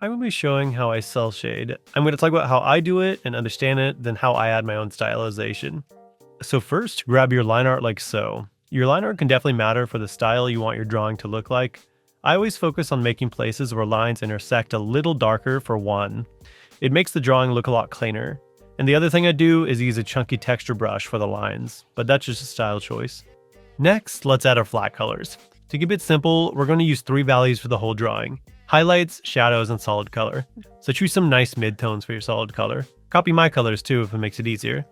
I'm going to be showing how I cell shade. I'm going to talk about how I do it and understand it, then how I add my own stylization. So first, grab your line art like so. Your line art can definitely matter for the style you want your drawing to look like. I always focus on making places where lines intersect a little darker for one. It makes the drawing look a lot cleaner. And the other thing I do is use a chunky texture brush for the lines, but that's just a style choice. Next, let's add our flat colors. To keep it simple, we're going to use 3 values for the whole drawing: highlights, shadows, and solid color. So choose some nice midtones for your solid color. Copy my colors too if it makes it easier.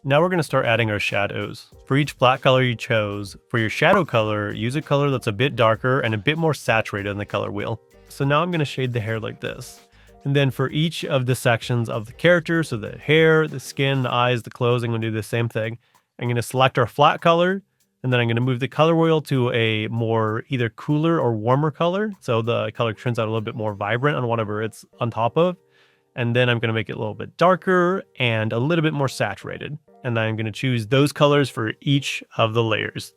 Now we're going to start adding our shadows. For each flat color you chose, for your shadow color, use a color that's a bit darker and a bit more saturated in the color wheel. So now I'm going to shade the hair like this. And then for each of the sections of the character, so the hair, the skin, the eyes, the clothes, I'm going to do the same thing. I'm going to select our flat color, and then I'm going to move the color wheel to a more either cooler or warmer color. So the color turns out a little bit more vibrant on whatever it's on top of. And then I'm going to make it a little bit darker and a little bit more saturated. And I'm going to choose those colors for each of the layers.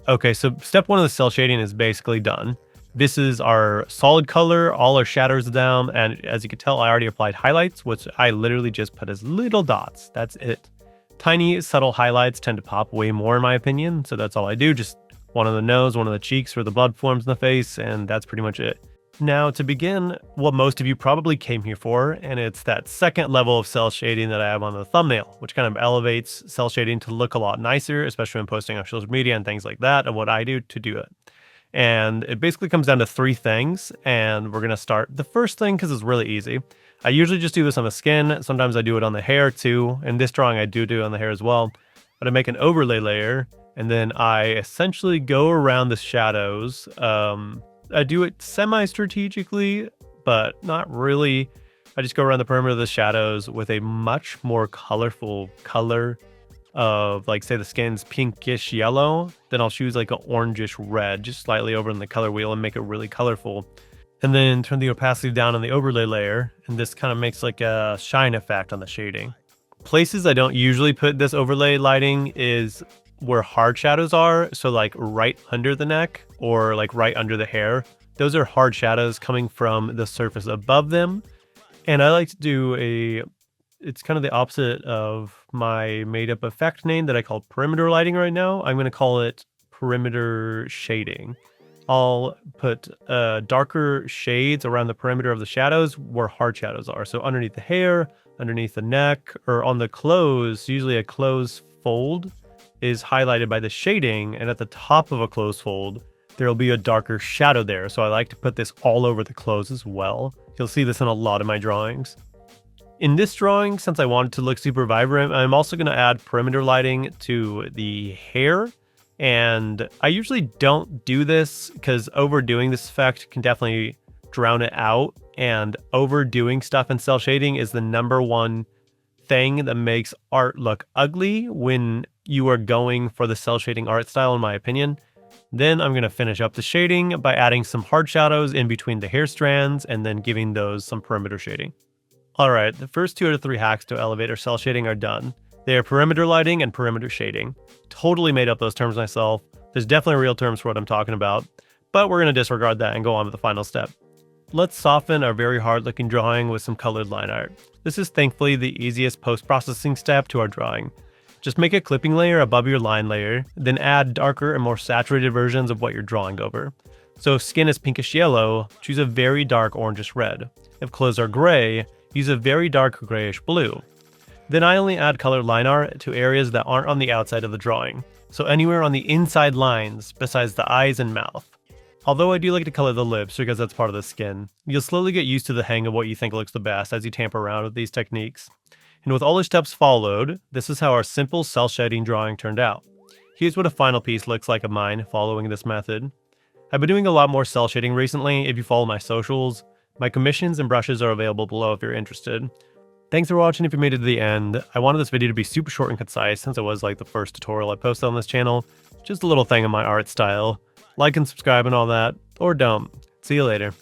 Okay, so step 1 of the cell shading is basically done. This is our solid color, all our shadows down, and as you can tell, I already applied highlights, which I literally just put as little dots. That's it. Tiny, subtle highlights tend to pop way more in my opinion, so that's all I do. Just one on the nose, one on the cheeks where the blood forms in the face, and that's pretty much it. Now, to begin, what most of you probably came here for, and it's that second level of cell shading that I have on the thumbnail, which kind of elevates cell shading to look a lot nicer, especially when posting on social media and things like that, and what I do to do it. And it basically comes down to 3 things, and we're going to start the first thing because it's really easy. I usually just do this on the skin. Sometimes I do it on the hair too. In this drawing, I do it on the hair as well. But I make an overlay layer, and then I essentially go around the shadows. I do it semi-strategically, but not really. I just go around the perimeter of the shadows with a much more colorful color of, like, say the skin's pinkish yellow, then I'll choose like an orangish red, just slightly over in the color wheel and make it really colorful. And then turn the opacity down on the overlay layer, and this kind of makes like a shine effect on the shading. Places I don't usually put this overlay lighting is where hard shadows are, so like right under the neck or like right under the hair. Those are hard shadows coming from the surface above them. And I like to do it's kind of the opposite of my made up effect name that I call perimeter lighting right now. I'm going to call it perimeter shading. I'll put darker shades around the perimeter of the shadows where hard shadows are. So underneath the hair, underneath the neck, or on the clothes, usually a clothes fold is highlighted by the shading, and at the top of a clothes fold, there will be a darker shadow there. So I like to put this all over the clothes as well. You'll see this in a lot of my drawings. In this drawing, since I want it to look super vibrant, I'm also going to add perimeter lighting to the hair. And I usually don't do this because overdoing this effect can definitely drown it out. And overdoing stuff in cell shading is the #1 thing that makes art look ugly when you are going for the cell shading art style, in my opinion. Then I'm going to finish up the shading by adding some hard shadows in between the hair strands and then giving those some perimeter shading. Alright, the first 2 out of 3 hacks to elevate our cell shading are done. They are perimeter lighting and perimeter shading. Totally made up those terms myself. There's definitely real terms for what I'm talking about, but we're going to disregard that and go on with the final step. Let's soften our very hard looking drawing with some colored line art. This is thankfully the easiest post-processing step to our drawing. Just make a clipping layer above your line layer, then add darker and more saturated versions of what you're drawing over. So if skin is pinkish yellow, choose a very dark orangish red. If clothes are gray, use a very dark grayish blue. Then I only add colored line art to areas that aren't on the outside of the drawing, so anywhere on the inside lines besides the eyes and mouth. Although I do like to color the lips because that's part of the skin, you'll slowly get used to the hang of what you think looks the best as you tamper around with these techniques. And with all the steps followed, this is how our simple cell shading drawing turned out. Here's what a final piece looks like of mine following this method. I've been doing a lot more cell shading recently. If you follow my socials, my commissions and brushes are available below if you're interested. Thanks for watching if you made it to the end. I wanted this video to be super short and concise since it was like the first tutorial I posted on this channel. Just a little thing in my art style. Like and subscribe and all that, or don't. See you later.